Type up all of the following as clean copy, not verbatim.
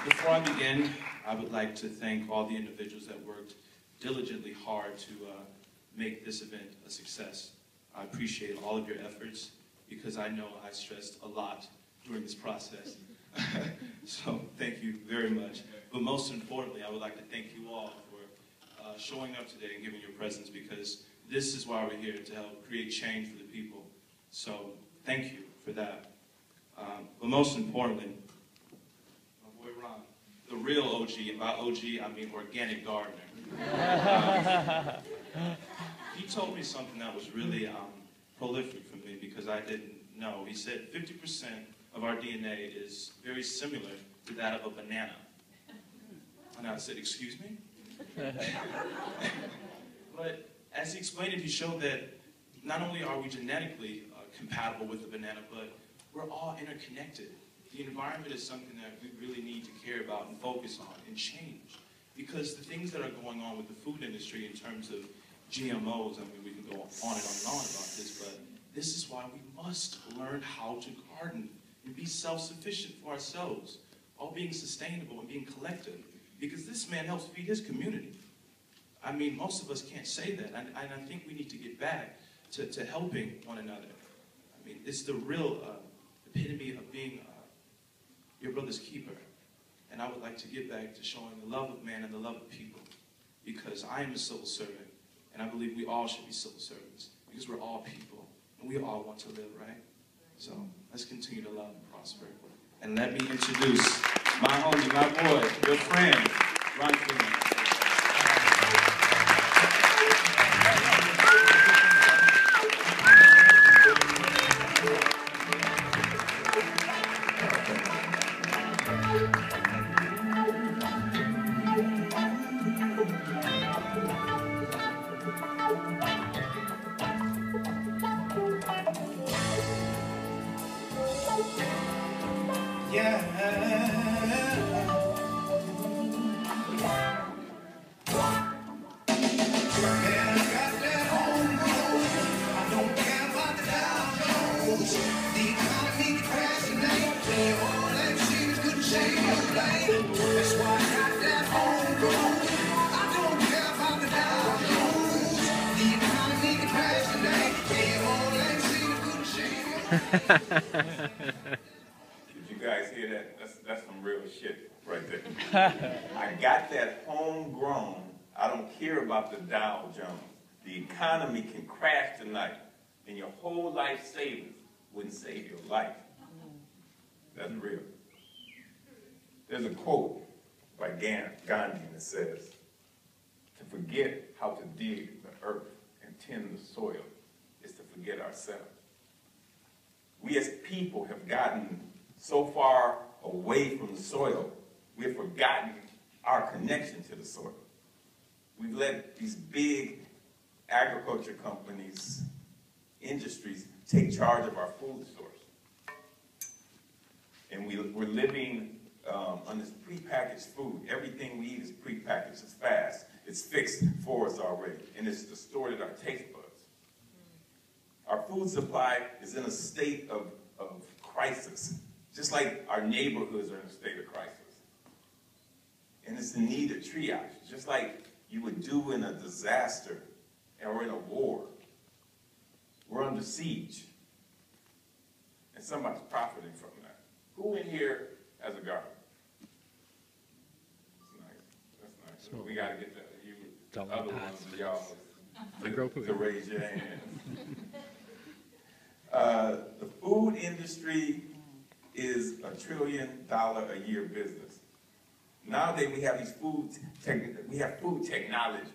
Before I begin, I would like to thank all the individuals that worked diligently hard to make this event a success. I appreciate all of your efforts because I know I stressed a lot during this process. So thank you very much. But most importantly, I would like to thank you all for showing up today and giving your presence, because this is why we're here, to help create change for the people. So thank you for that. But most importantly, my boy Ron, the real OG, and by OG I mean organic gardener. He told me something that was really prolific for me because I didn't know. He said 50% of our DNA is very similar to that of a banana. And I said, excuse me? But as he explained it, he showed that not only are we genetically compatible with the banana, but we're all interconnected. The environment is something that we really need to care about and focus on and change. Because the things that are going on with the food industry in terms of GMOs, I mean, we can go on and on about this, but this is why we must learn how to garden and be self-sufficient for ourselves, all being sustainable and being collective. Because this man helps feed his community. I mean, most of us can't say that, and I think we need to get back to helping one another. I mean, it's the real epitome of being your brother's keeper. And I would like to get back to showing the love of man and the love of people, because I am a civil servant, and I believe we all should be civil servants, because we're all people, and we all want to live, right? So let's continue to love and prosper. And let me introduce my homie, my boy, your friend, Ron Finley. Did you guys hear that? That's some real shit right there. I got that homegrown. I don't care about the Dow Jones. The economy can crash tonight, and your whole life savings wouldn't save your life. That's real. There's a quote by Gandhi that says, "To forget how to dig the earth and tend the soil is to forget ourselves." We as people have gotten so far away from the soil, we have forgotten our connection to the soil. We've let these big agriculture companies, industries, take charge of our food source. And we're living on this prepackaged food. Everything we eat is prepackaged, it's fast, it's fixed for us already, and it's distorted our taste buds. Our food supply is in a state of crisis, just like our neighborhoods are in a state of crisis. And it's in need of triage, just like you would do in a disaster or in a war. We're under siege, and somebody's profiting from that. Who in here has a garden? That's nice. That's nice. We got to get that. You, the other ones of y'all, to raise your hand. The food industry is $1 trillion a year business. Nowadays we have food technology.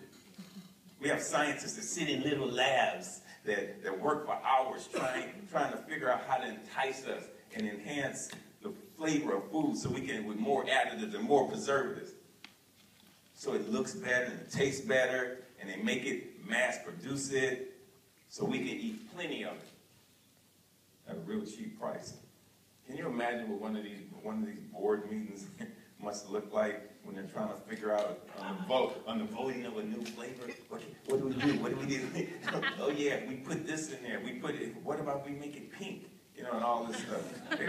We have scientists that sit in little labs that work for hours trying to figure out how to entice us and enhance the flavor of food so we can, with more additives and more preservatives. So it looks better and it tastes better, and they make it, mass produce it, so we can eat plenty of it at a real cheap price. Can you imagine what one of these board meetings must look like when they're trying to figure out on the voting of a new flavor? What do we do? What do we do? Oh yeah, we put this in there. We put it. What about we make it pink? you know, and all this stuff. They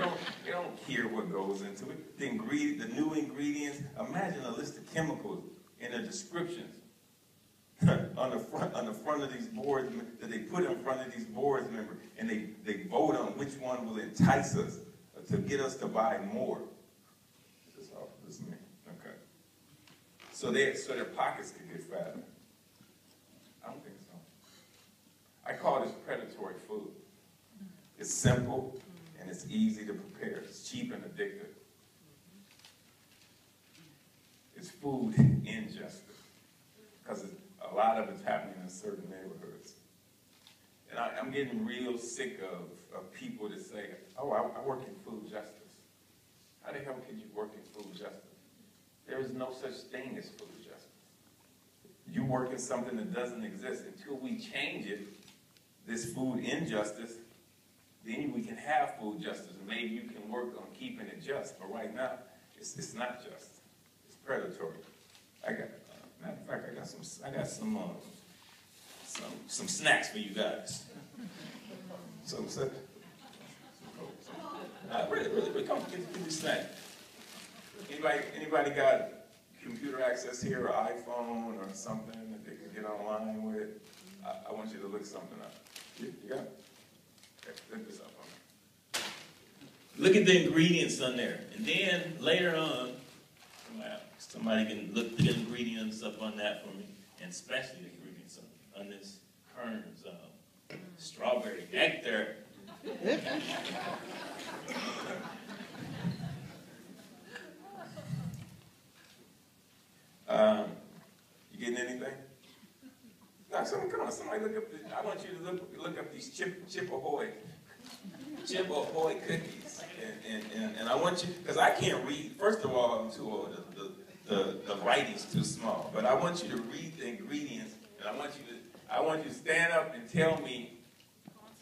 don't care what goes into it. The new ingredients. Imagine a list of chemicals in the descriptions on the front of these boards that they put in front of these boards members, and they vote on which one will entice us to get us to buy more. This is all this means. Okay. So their pockets could get fatter. I don't think so. I call this predatory food. It's simple and it's easy to prepare. It's cheap and addictive. It's food injustice, because a lot of it's happening in certain neighborhoods. And I'm getting real sick of people that say, oh, I work in food justice. How the hell can you work in food justice? There is no such thing as food justice. You work in something that doesn't exist. Until we change it, this food injustice, then we can have food justice. Maybe you can work on keeping it just. But right now, it's not just. It's predatory. Matter of fact, I got some snacks for you guys. Really, come get these snacks. Anybody got computer access here, or iPhone, or something that they can get online with? I want you to look something up. You got it? Okay, look this up on me. Look at the ingredients on there, and then later on, somebody can look the ingredients up on that for me, and especially the ingredients on this Kern's strawberry nectar. You getting anything? No, come on, somebody look up. I want you to look up these Chip Ahoy cookies, and I want you, because I can't read. First of all, I'm too old. The writing's too small. But I want you to read the ingredients, and I want you to stand up and tell me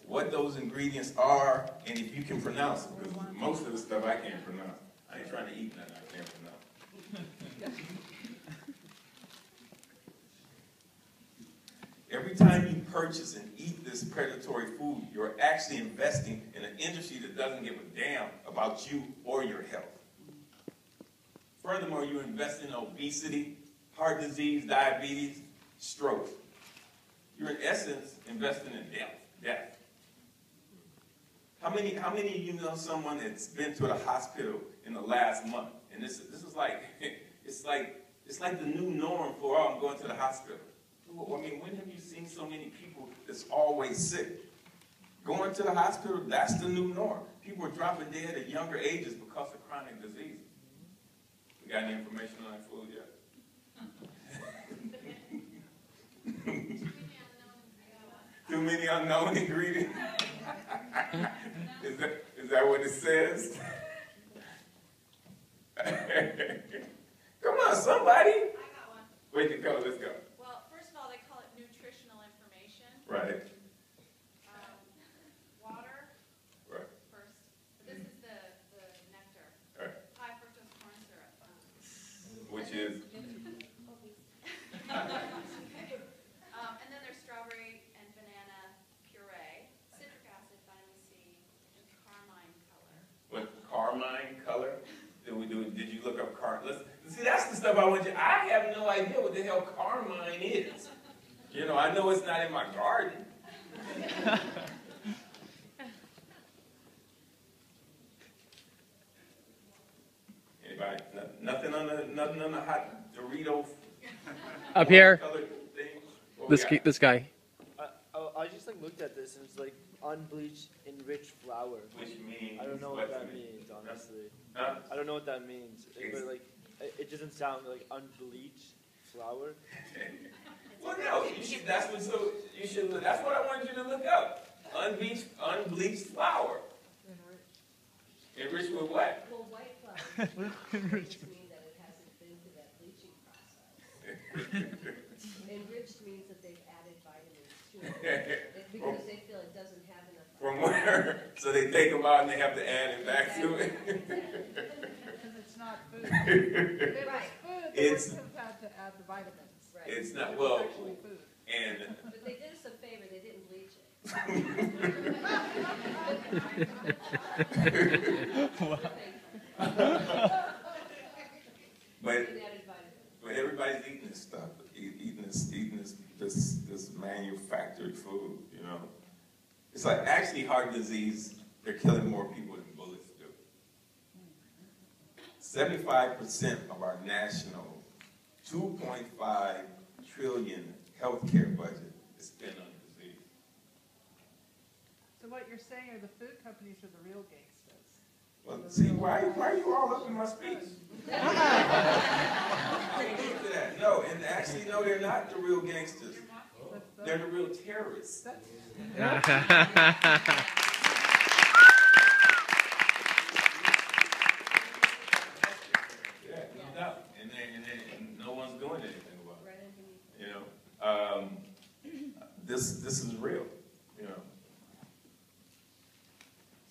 what those ingredients are, and if you can pronounce them, because most of the stuff I can't pronounce. I ain't trying to eat nothing I can't pronounce. Every time you purchase and eat this predatory food, you're actually investing in an industry that doesn't give a damn about you or your health. Furthermore, you invest in obesity, heart disease, diabetes, stroke. You're in essence investing in death. How many of you know someone that's been to the hospital in the last month? And this is like, it's like the new norm for, I'm going to the hospital. I mean, when have you seen so many people that's always sick? Going to the hospital, that's the new norm. People are dropping dead at younger ages because of chronic disease. We got any information on that food yet? Too many unknown ingredients? Is that what it says? Come on, somebody. I got one. Where'd you go? Let's go. Well, first of all, they call it nutritional information. Right. Water. Right. First. But this is the nectar. Right. High fructose corn syrup. Which is? And then there's strawberry and banana puree, citric acid, vitamin C, and carmine color. What, carmine color? Did you look up carmine? See, that's the stuff I want you. I have no idea what the hell carmine is. You know, I know it's not in my garden. Anybody? Nothing on the hot Dorito. Up here. Thing? This guy. I just looked at this and it's like unbleached enriched flour. Which means I don't know what that means, honestly. Huh? I don't know what that means. But it doesn't sound like unbleached flour. Well, no, that's what I want you to look up. Unbleached flour. Enriched with what? Well, white flour enriched means that it hasn't been to that bleaching process. Enriched means that they've added vitamins to it because they feel it doesn't have enough. From where? So they take them out and they have to add it back to it? Because it's not food. Right. Food, It's- they wouldn't have had to add the vitamins. Right. It's not, It's well, actually food. and But they did us a favor, they didn't bleach it. But everybody's eating this stuff, eating this manufactured food, you know. It's like actually heart disease, they're killing more people than bullets do. 75% of our national $2.5 trillion healthcare budget is spent on disease. So what you're saying are the food companies are the real gangsters. Well, see, why are you all up in my speech? Can't get to that. No, and actually, no, they're not the real gangsters. They're the real terrorists. Yeah, no doubt. And no one's doing anything about it. You know, this is real. You know,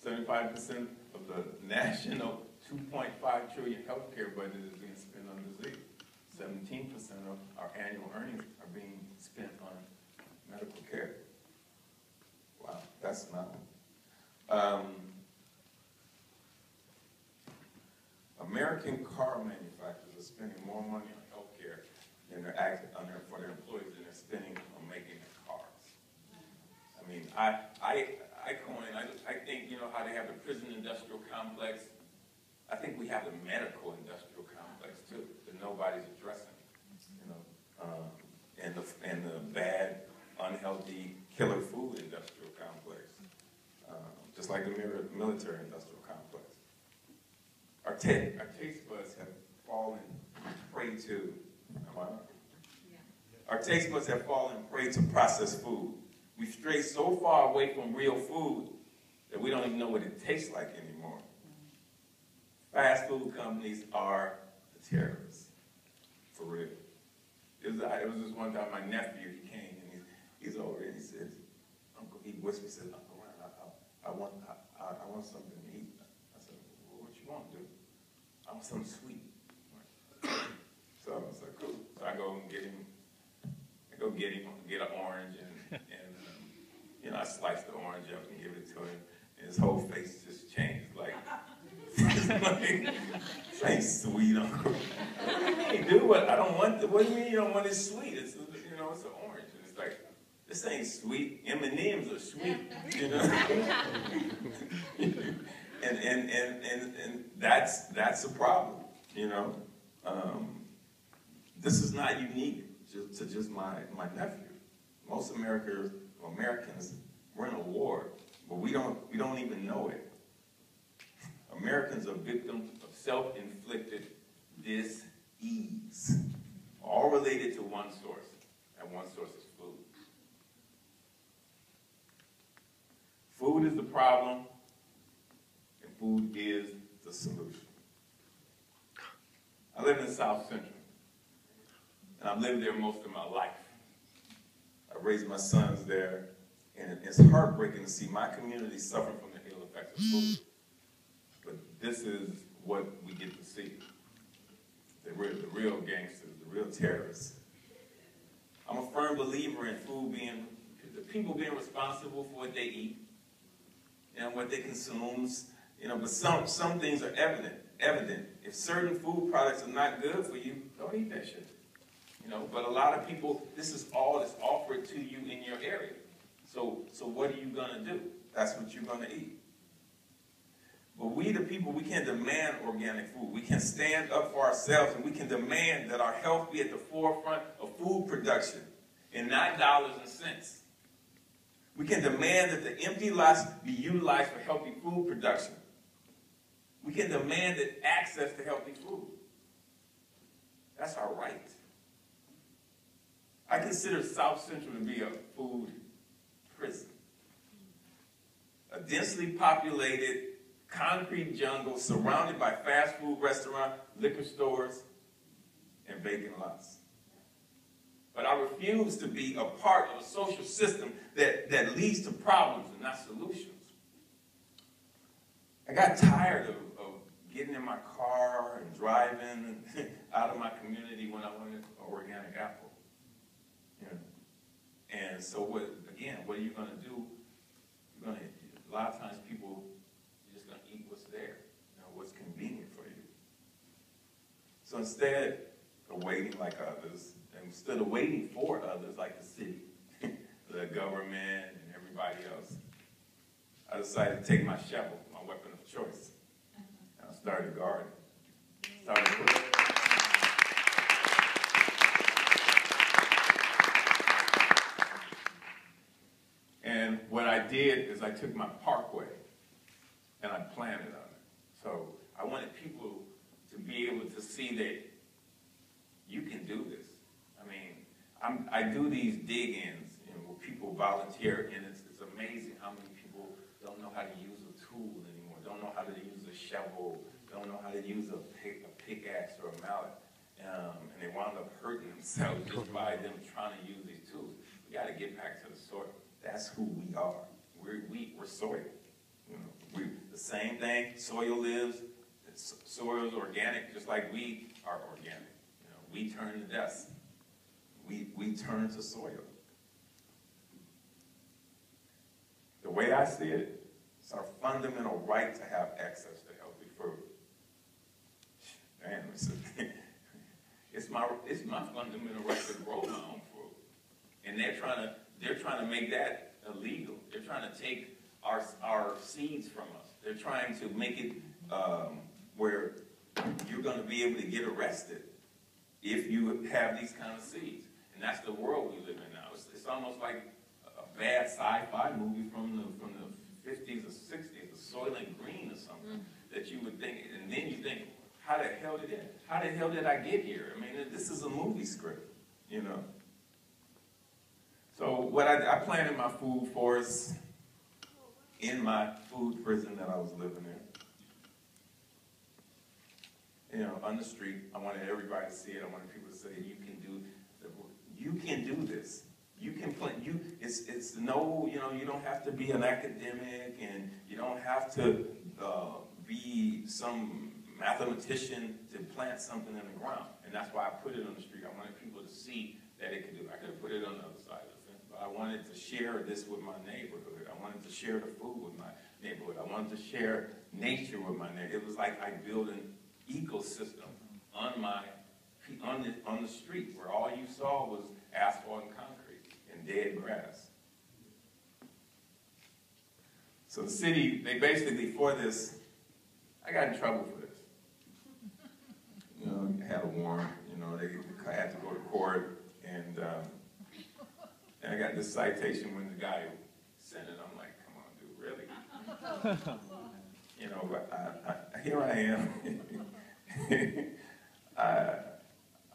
75% of the national $2.5 trillion healthcare budget is being spent on disease. 17% of our annual earnings are being spent on medical care. Wow, that's not. American car manufacturers are spending more money on healthcare than for their employees than they're spending on making their cars. I mean, I think, you know, how they have the prison industrial complex. I think we have the medical industrial complex too that nobody's addressing. You know, and the bad, unhealthy, killer food industrial complex, just like the military industrial complex. Our taste buds have fallen prey to. Our taste buds have fallen prey to processed food. We've strayed so far away from real food that we don't even know what it tastes like anymore. Fast food companies are the terrorists, for real. It was just one time my nephew, he came and he's over there and he says, Uncle, he whispered, said, Uncle Ryan, I want something to eat. I said, well, what you want, dude? I want something sweet. So I was like, cool. So I go get an orange and you know, I sliced the orange up and give it to him, and his whole face just changed, like, this ain't sweet, Uncle. What do you mean, dude? What do you mean you don't want it sweet? It's, you know, it's an orange. And it's like, this ain't sweet. M&M's are sweet, you know? and that's a problem, you know? This is not unique to just my nephew. Most Americans, we're in a war, but we don't even know it. Americans are victims of self-inflicted dis-ease, all related to one source, and one source is food. Food is the problem, and food is the solution. I live in South Central, and I've lived there most of my life. I raised my sons there, and it's heartbreaking to see my community suffering from the ill effects of food. But this is what we get to see. The real gangsters, the real terrorists. I'm a firm believer in people being responsible for what they eat and what they consume. You know, but some things are evident. If certain food products are not good for you, don't eat that shit. You know, but a lot of people, this is all that's offered to you in your area. So what are you gonna do? That's what you're gonna eat. But we the people, we can demand organic food. We can stand up for ourselves, and we can demand that our health be at the forefront of food production and not dollars and cents. We can demand that the empty lots be utilized for healthy food production. We can demand that access to healthy food. That's our right. I consider South Central to be a food prison. A densely populated concrete jungle surrounded by fast food restaurants, liquor stores, and vacant lots. But I refuse to be a part of a social system that leads to problems and not solutions. I got tired of getting in my car and driving out of my community when I wanted an organic apple. You know? And so what are you going to do a lot of times people, you're just gonna eat what's there, what's convenient for you. So instead of waiting like others, instead of waiting for others like the city, the government, and everybody else, I decided to take my shovel, my weapon of choice, and I started a garden. And what I did is I took my parkway and I planted on it. So I wanted people to be able to see that you can do this. I mean, I do these dig-ins, where people volunteer, and it's amazing how many people don't know how to use a tool anymore, don't know how to use a shovel, don't know how to use a pickaxe or a mallet, and they wound up hurting themselves just by them trying to use these tools. We got to get back to the soil. That's who we are. We're soil. We're the same thing. Soil lives. Soil is organic, just like we are organic. We turn to dust. We turn to soil. The way I see it, it's our fundamental right to have access to healthy food. Man, it's my fundamental right to grow my own food. And they're trying to make that illegal. They're trying to take our seeds from us. They're trying to make it where you're going to be able to get arrested if you have these kind of seeds. And that's the world we live in now. It's almost like a bad sci-fi movie from the 50s or 60s, the Soylent Green or something, that you would think, and then you think, how the hell did I get here? I mean, this is a movie script, So what I planted my food forest in my food prison that I was living in. On the street, I wanted everybody to see it. I wanted people to say, you can do this. You can plant. It's no, you don't have to be an academic, and you don't have to be some mathematician to plant something in the ground. And that's why I put it on the street. I wanted people to see that it could do it. I could have put it on the other side of the fence, but I wanted to share this with my neighborhood. I wanted to share the food with my neighborhood. I wanted to share nature with my neighborhood. It was like I built an ecosystem on the street where all you saw was asphalt and concrete and dead grass. So the city, they basically, for this, I got in trouble for this. I had a warrant, they had to go to court, and I got this citation when the guy sent it. I'm like, come on, dude, really? But here I am.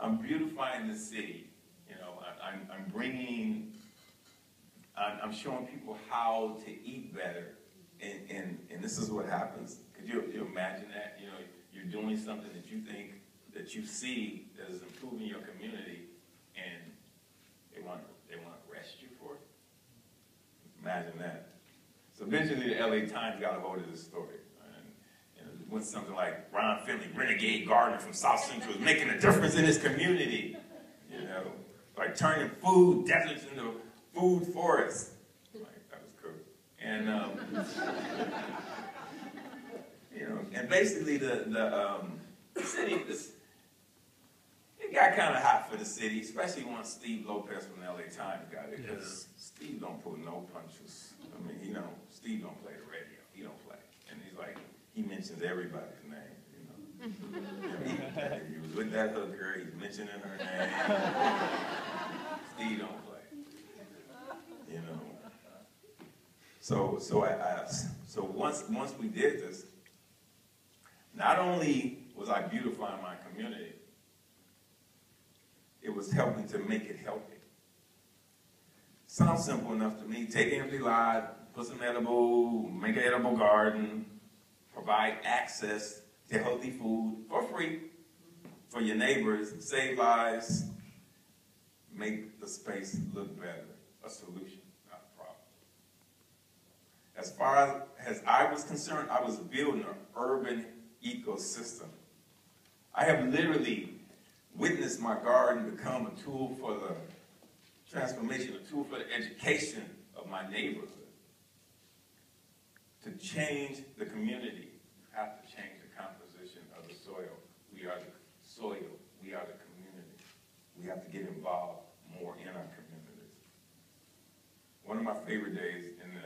I'm beautifying the city. I'm showing people how to eat better, and this is what happens. Could you imagine that? You're doing something that you think, that you see that is improving your community, and they want to arrest you for it. Imagine that. So eventually, the LA Times got a hold of this story. It went something like, Ron Finley, renegade gardener from South Central, is making a difference in his community. By turning food deserts into food forests. That was cool. And and basically the city, it got kind of hot for the city, especially once Steve Lopez from the LA Times got it, because Steve don't pull no punches. I mean, Steve don't play the radio. He don't play. And he's like, he mentions everybody's name, If he was with that hooker, he's mentioning her name. Steve don't play. So once we did this, not only was I beautifying my community, it was helping to make it healthy. Sounds simple enough to me. Take an empty lot, put some make an edible garden, provide access to healthy food for free for your neighbors, save lives, make the space look better. A solution, not a problem. As far as I was concerned, I was building an urban ecosystem. I have literally witnessed my garden become a tool for the transformation, a tool for the education of my neighborhood. To change the community, you have to change the composition of the soil. We are the soil. We are the community. We have to get involved more in our communities. One of my favorite days in the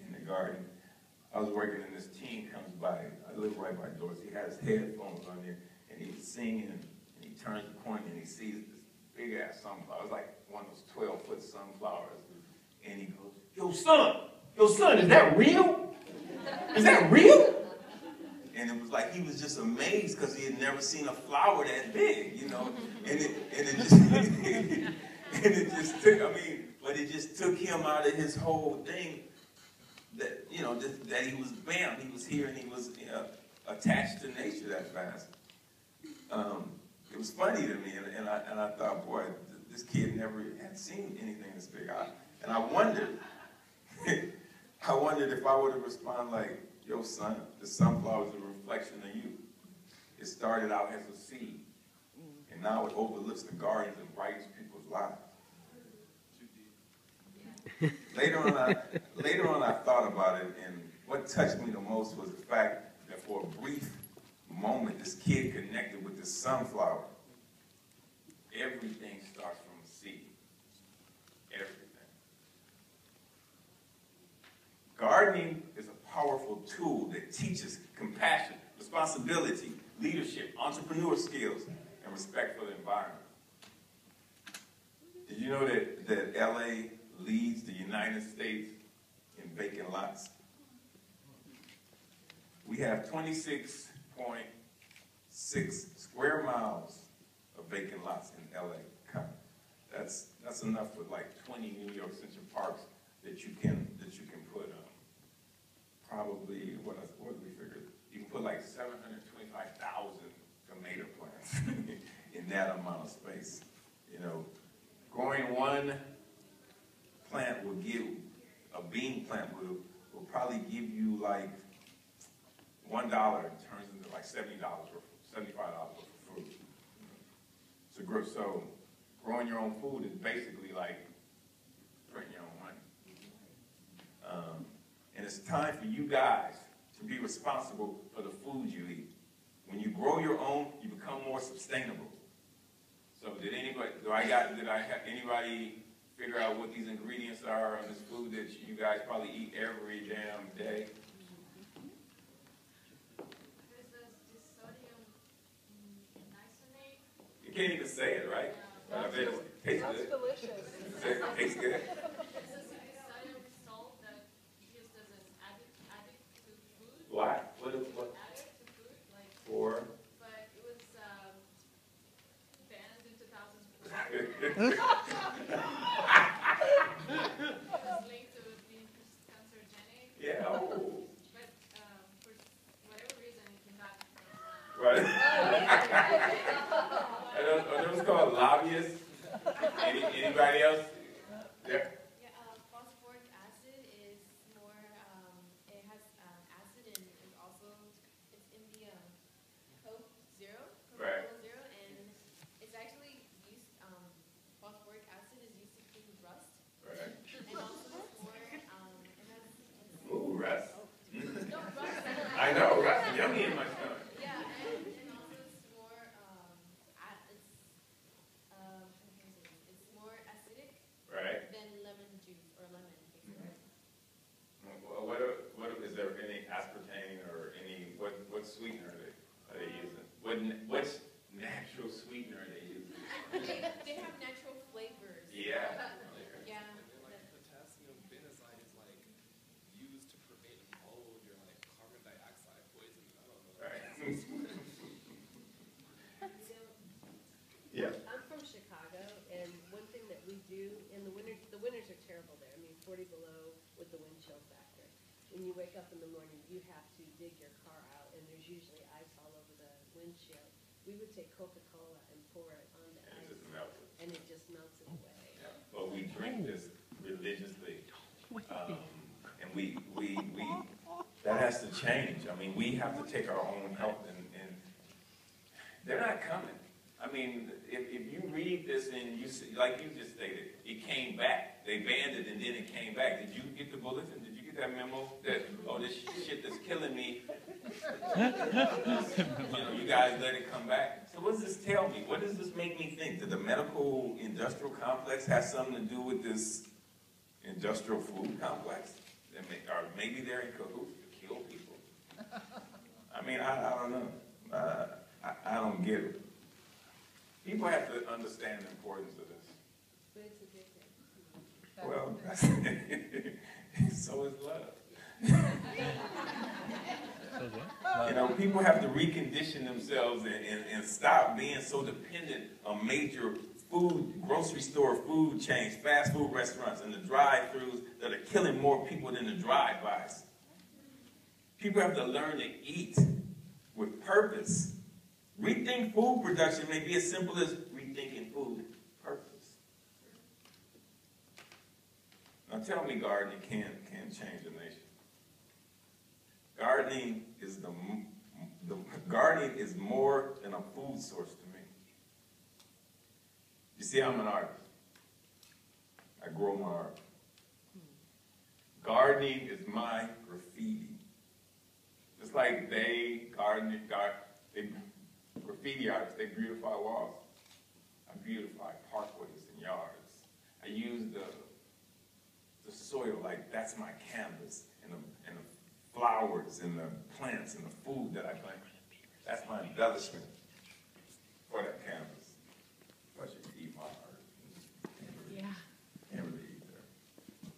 in the garden, I was working and this teen comes by. I live right by doors. He has headphones on there and he's singing and he turns the corner and he sees this big ass sunflower. It's like one of those 12-foot sunflowers. And he goes, yo son, is that real? Is that real? And it was like he was just amazed because he had never seen a flower that big, you know. And it just and it just took, I mean, but it just took him out of his whole thing that, you know, that he was bam, he was here and he was attached to nature that fast. It was funny to me, and I thought, boy, this kid never had seen anything this big. And I wondered if I would have responded like, yo son, the sunflower is a reflection of you. It started out as a seed, and now it overlooks the gardens and brightens people's lives. Later on, I thought about it, and what touched me the most was the fact that for a brief moment, this kid connected with this sunflower. Everything starts from a seed. Everything. Gardening is a powerful tool that teaches compassion, responsibility, leadership, entrepreneur skills, and respect for the environment. Did you know that LA leads the United States in vacant lots? We have 26.6 square miles of vacant lots in LA. That's enough for like 20 New York Central parks that you can put probably what do we figure? You can put like 725,000 tomato plants in that amount of space. You know, growing one plant will give, a bean plant will probably give you like $1 turns into like $70 or $75 worth of fruit. So growing your own food is basically like printing your own money. And it's time for you guys to be responsible for the food you eat. When you grow your own, you become more sustainable. So did I have anybody figure out what these ingredients are on this food that you guys probably eat every damn day? There's this sodium nisonate. You can't even say it, right? I bet it tastes Sounds good. delicious. It tastes good. It's a sodium salt that used as an additive to food. Why? What? Added to food, like. For? But it was banned in 2004. It was linked to being cancerogenic. Yeah. Oh. But for whatever reason, it came back. Right. Are those called lobbyists? Anybody else? Yeah. Yeah, phosphoric acid is more, it has acid and it's also, it's in the Coke Zero, Right. Coca-Cola Zero, and it's actually used, phosphoric acid is used to clean rust, Right. and also it's more, it has, Ooh, rust. no, rust. I know, rust is yummy in my stomach. Yeah, and also it's more, it's more acidic Right. than lemon juice or lemon. Well, what is there any aspartame or any what sweetener are they using? What natural sweetener are they using? They have natural flavors. Yeah. Yeah. Potassium benzoate is like used to prevent mold or like carbon dioxide poisoning. I don't know. Right. You know, Yeah. I'm from Chicago, and one thing that we do in the winters are terrible there. I mean, 40 below with the wind chill factor. When you wake up in the morning, you have to dig your car out, and there's usually ice all over the windshield. We would take Coca-Cola and pour it on the It ice, just melted. and it just melts it away. Yeah. But we drink this religiously, and we that has to change. I mean, we have to take our own health, and they're not coming. I mean, if you read this and you see, like you just stated, it came back. They banned it and then it came back. Did you get the bulletin? Did you get that memo that, oh, this shit that's killing me, you guys let it come back. So what does this tell me? What does this make me think? That the medical industrial complex has something to do with this industrial food complex? Or maybe they're in cahoots to kill people. I mean, I don't know. I don't get it. People have to understand the importance of this. But it's addictive. Well, so is love. You know, people have to recondition themselves and stop being so dependent on major food, grocery store food chains, fast food restaurants, and the drive-thrus that are killing more people than the drive-bys. People have to learn to eat with purpose. Rethink food production may be as simple as rethinking food purpose. Now tell me gardening can change a nation. Gardening is more than a food source to me. You see, I'm an artist. I grow my art. Gardening is my graffiti. Just like graffiti artists, they beautify walls. I beautify parkways and yards. I use the soil like that's my canvas, and the flowers and the plants and the food that I plant. That's my embellishment for that canvas. But you can eat my art. Yeah. Can't really eat that.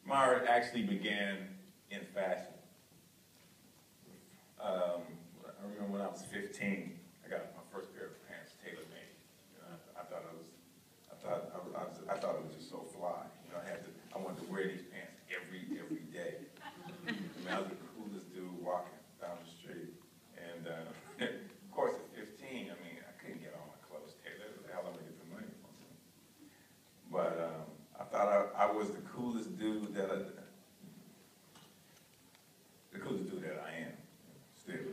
My art actually began in fashion. I remember when I was 15, I got my first pair of pants tailor-made. You know, I thought it was just so fly. You know, I wanted to wear these pants every day. I mean, I was the coolest dude walking down the street. And of course, at 15, I mean, I couldn't get all my clothes tailored. What the hell am I get the money from? But I thought I was the coolest dude that I am. Still.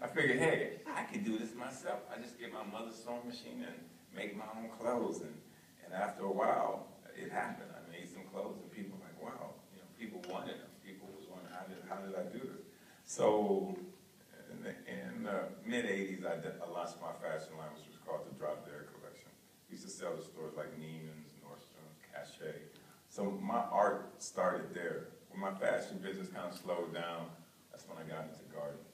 I figured, hey, I could do this myself. I just get my mother's sewing machine and make my own clothes. And after a while, it happened. I made some clothes, and people were like, wow, you know, people wanted them. People was wondering, how did I do this? So in the mid-'80s, I launched my fashion line, which was called the Drop Dead Collection. We used to sell to stores like Neiman's, Nordstrom's, Cachet. So my art started there. When my fashion business kind of slowed down, that's when I got into gardening.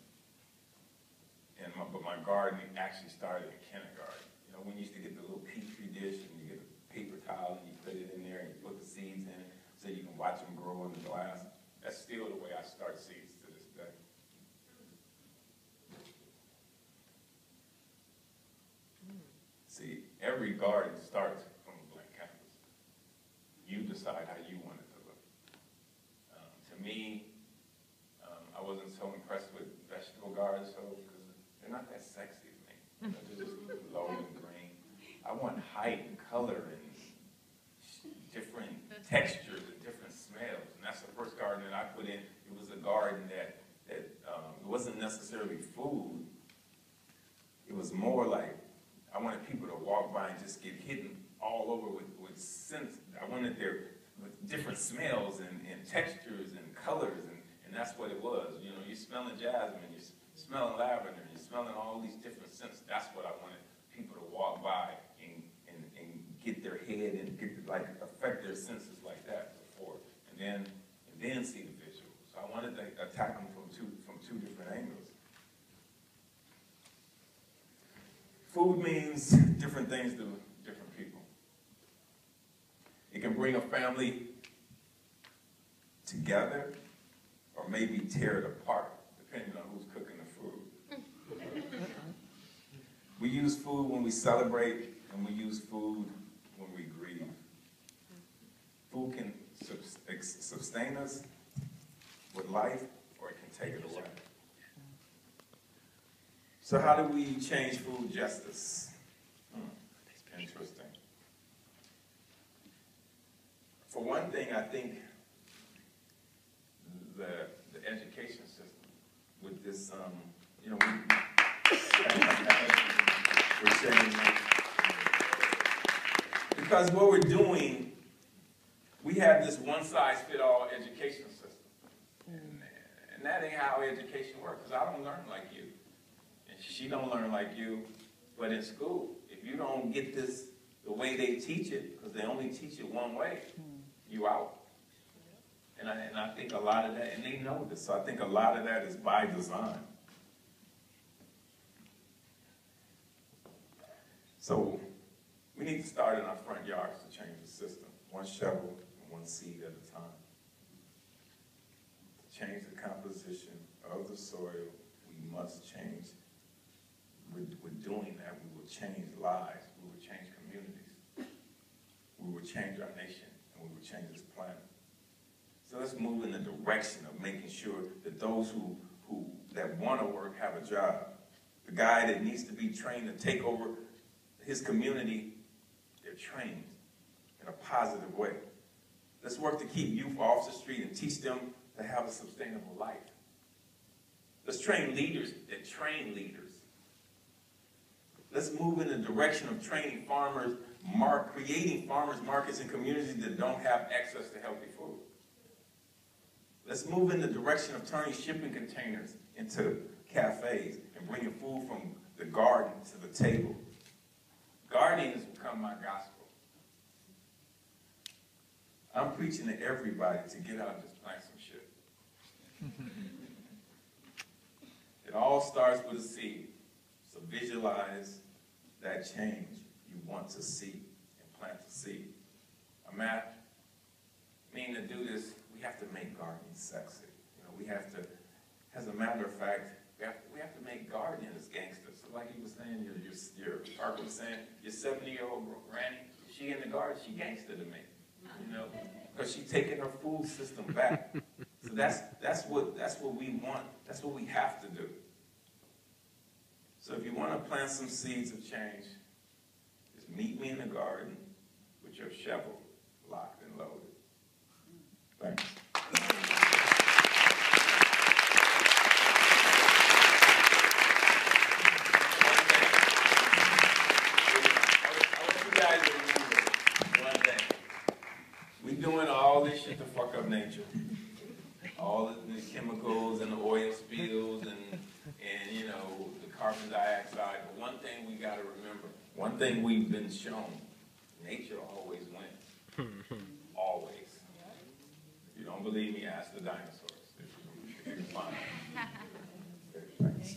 But my gardening actually started in kindergarten. You know, when you used to get the little petri dish and you get a paper towel and you put it in there and you put the seeds in it so you can watch them grow in the glass. That's still the way I start seeds to this day. See, every garden starts from a blank canvas. You decide how you want it to look. To me, I wasn't so impressed with vegetable gardens, because they're not that sexy to me. You know, they're just low and green. I want height and color and different textures and different smells. And that's the first garden that I put in. It was a garden that it wasn't necessarily food. It was more like I wanted people to walk by and just get hidden all over with scents. I wanted there with different smells and textures and colors, and that's what it was. You know, you're smelling jasmine, you're smelling lavender, you're smelling all these different scents. That's what I wanted people to walk by and get their head and affect their senses like that before, and then see the visual. So I wanted to attack them from two different angles. Food means different things to different people. It can bring a family together or maybe tear it apart, depending on who's cooking the food. We use food when we celebrate, and we use food when we grieve. Food can sustain us with life, or it can take it away. So how do we change food justice? Interesting. For one thing, I think the education system with this, we're saying Because what we're doing, we have this one-size-fit-all education system. And that ain't how education works, because I don't learn like you. And she don't learn like you. But in school, if you don't get this the way they teach it, because they only teach it one way, you out. And I think a lot of that, and they know this, so I think a lot of that is by design. So we need to start in our front yards to change the system, one shovel and one seed at a time. To change the composition of the soil, we must change. With doing that, we will change lives, we will change communities, we will change our nation, and we will change this planet. So let's move in the direction of making sure that those that want to work have a job. The guy that needs to be trained to take over his community, they're trained in a positive way. Let's work to keep youth off the street and teach them to have a sustainable life. Let's train leaders that train leaders. Let's move in the direction of training farmers, creating farmers markets in communities that don't have access to healthy food. Let's move in the direction of turning shipping containers into cafes and bringing food from the garden to the table. Gardening has become my gospel. I'm preaching to everybody to get out and just plant some shit. It all starts with a seed. So visualize that change you want to see and plant the seed. To do this, we have to make gardening sexy. You know, we have to, as a matter of fact, we have to make gardening as gangsters. So like you were saying, your Parker was saying, your 70-year-old granny, she in the garden, she gangster to me. You know, because she's taking her food system back. So that's what we want. That's what we have to do. So if you want to plant some seeds of change, just meet me in the garden with your shovel locked and loaded. Thanks. I want you guys to remember one thing. We doing all this shit to fuck up nature. All the chemicals and the oil spills and you know, the carbon dioxide. But one thing we got to remember, one thing we've been shown, nature always wins. Always. If you don't believe me, ask the dinosaurs. If you can find them. Thanks.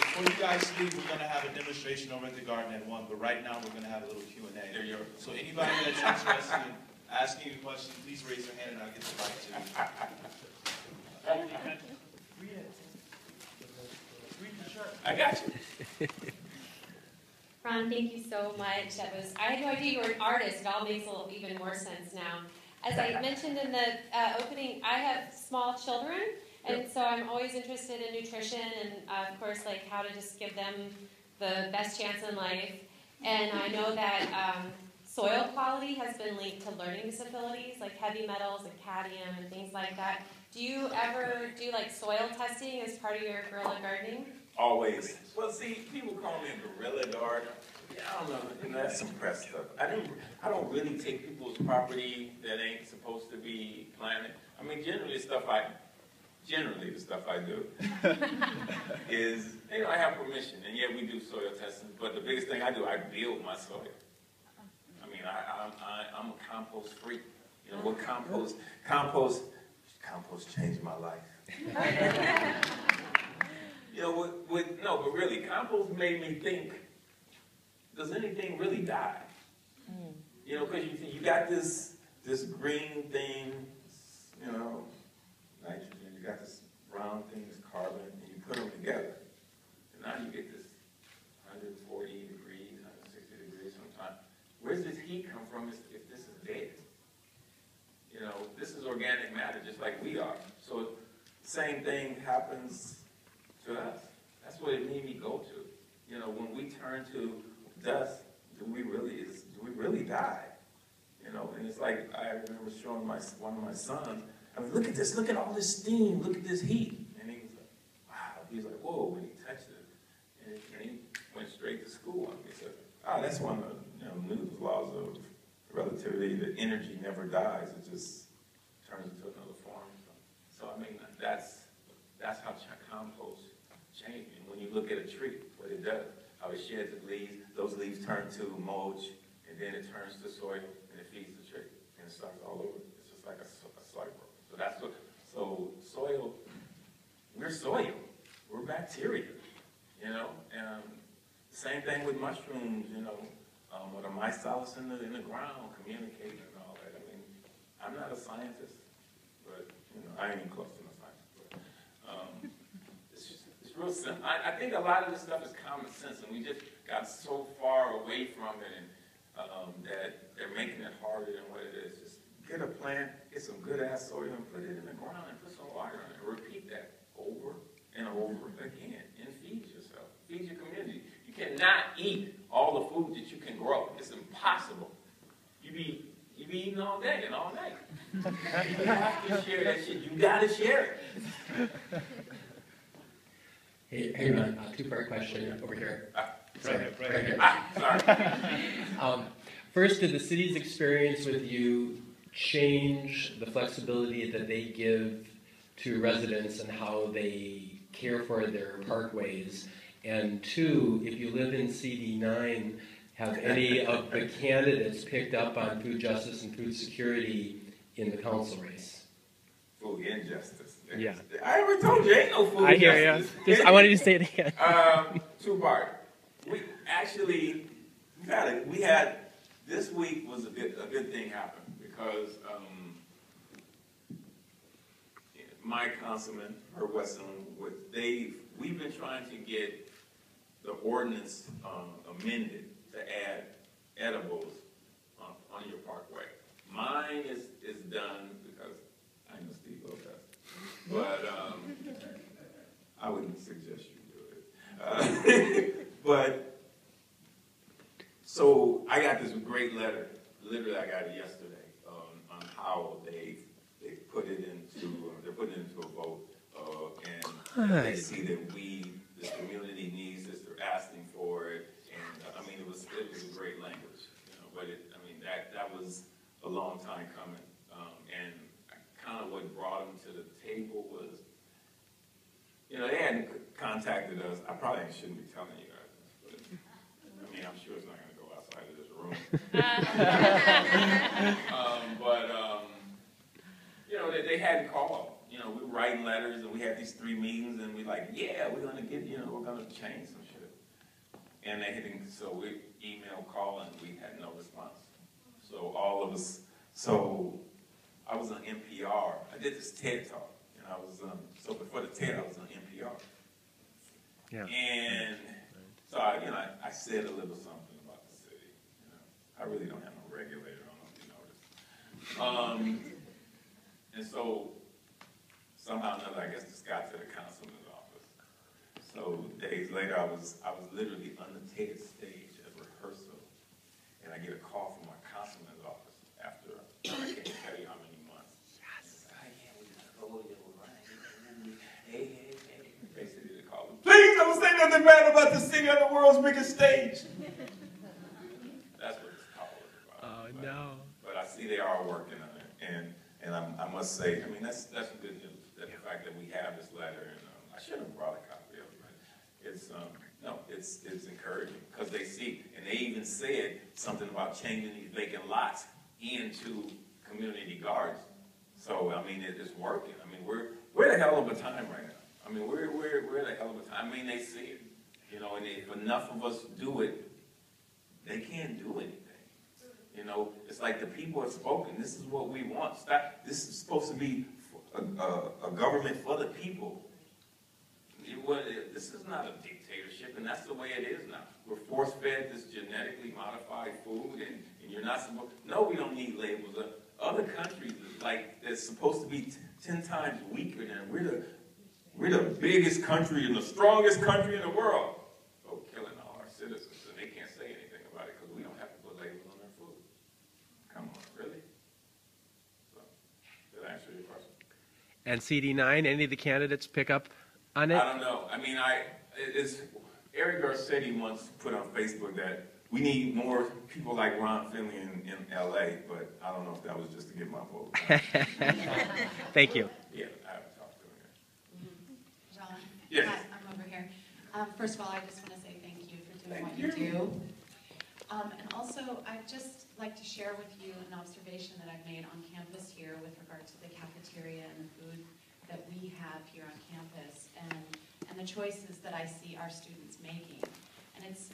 Before you guys leave, we're going to have a demonstration over at the garden at 1, but right now we're going to have a little Q&A. There you go. So anybody that's interested in asking a question, please raise your hand and I'll get the mic to you. I got you. Ron, thank you so much. I had no idea you were an artist. It all makes even more sense now. As I mentioned in the opening, I have small children, and so I'm always interested in nutrition and, of course, like how to just give them the best chance in life. And I know that soil quality has been linked to learning disabilities, like heavy metals and cadmium and things like that. Do you ever do like soil testing as part of your guerrilla gardening? Always. Well, see, people call me a guerrilla gardener. Yeah, I don't know. You know, that's some press stuff. I don't really take people's property that ain't supposed to be planted. I mean, generally the stuff I do is, you know, I have permission, and yeah, we do soil testing. But the biggest thing I do, I build my soil. I mean, I'm a compost freak. You know, what compost changed my life. You know, no, but really, compost made me think, does anything really die? You know, because you got this green thing, you know, nitrogen, you got this brown thing, this carbon, and you put them together. And now you get this 140 degrees, 160 degrees sometimes. Where's this heat come from if this is dead? You know, this is organic matter just like we are. So the same thing happens to us. That's what it made me go to. You know, when we turn to dust, do we really die? You know, and it's like I remember showing one of my sons, I mean, look at this, look at all this steam, look at this heat. And he was like, wow. He was like, whoa, That's one of the Newton's laws of relativity. The energy never dies; it just turns into another form. So I mean, that's how compost changes. And when you look at a tree, what it does, how it sheds its leaves, those leaves turn to mulch, and then it turns to soil, and it feeds the tree, and it starts all over. It's just like a cycle. So that's what. So soil, we're soil. We're bacteria. And same thing with mushrooms. Or the mycelium in the ground communicating and all that. I mean, I'm not a scientist, but I ain't even close to a scientist. But it's real simple. I think a lot of this stuff is common sense, and we just got so far away from it, and that they're making it harder than what it is. Just get a plant, get some good ass soil, and put it in the ground, and put some water on it. And repeat that over and over again, and feed yourself, feed your community. You cannot eat all the food that you can grow. It's impossible. You be eating all day and all night. You have to share that shit. You gotta share it. Hey Ron, two-part question over here. Right here. Sorry. First, did the city's experience with you change the flexibility that they give to residents and how they care for their parkways? And two, if you live in CD9, have any of the candidates picked up on food justice and food security in the council race? Food injustice. Yeah. I already told you, ain't no food I hear you. I wanted you to say it again. Two-part. We actually, we had, this week was a good thing happened because my councilman, Herb Wesson, we've been trying to get the ordinance amended to add edibles on your parkway. Mine is done because I know Steve Lopez, but I wouldn't suggest you do it. But so I got this great letter. Literally, I got it yesterday on how they put it into they're putting it into a vote, and they see that this community needs this. They're asking for it, and I mean it was a great language, but that was a long time coming, and kind of what brought them to the table was, they hadn't contacted us. I probably shouldn't be telling you guys this, but I'm sure it's not going to go outside of this room. They hadn't called. We were writing letters, and we had these 3 meetings, and we're going to get, we're going to change some shit. And they didn't, so we emailed, called, and we had no response. So all of us, I was on NPR. I did this TED Talk, and I was, so before the TED, I was on NPR. Yeah. And so, I said a little something about the city. I really don't have no regulator, I don't know if you noticed. And so, somehow or another, I guess this got to the councilman's office. So days later, I was literally on the TED stage at rehearsal, and I get a call from my councilman's office after I can't tell you how many months. Yes. We gotta go to your right. Hey. Basically, they call him. Please don't say nothing bad about the city on the world's biggest stage. That's what this call was about. Oh no. But I see they are working on it, and I must say, that's good news. That the fact that we have this letter, and I should have brought a copy of it, but it's encouraging because they see, and they even said something about changing these vacant lots into community gardens. So it's working. We're the hell of a time right now. We're the hell of a time. They see it, and if enough of us do it, they can't do anything. It's like the people have spoken. This is what we want. This is supposed to be a government for the people. This is not a dictatorship, and that's the way it is now. We're force-fed this genetically modified food, and you're not supposed. No, we don't need labels. Other countries, that's supposed to be 10 times weaker than we're the biggest country and the strongest country in the world. Oh, killing all our citizens, and they can't say anything about it because we don't have to put labels on their food. Come on, really? So, did I answer your question? And CD9, any of the candidates pick up on it? I don't know. Eric Garcetti once put on Facebook that we need more people like Ron Finley in LA, but I don't know if that was just to get my vote. Thank you. Yeah, I haven't talked to him yet. John? Yes. Hi, I'm over here. First of all, I just want to say thank you for doing Thank what you you. do. And also, I'd just like to share with you an observation that I've made on campus here with regard to the cafeteria and the food that we have here on campus, and the choices that I see our students making. And it's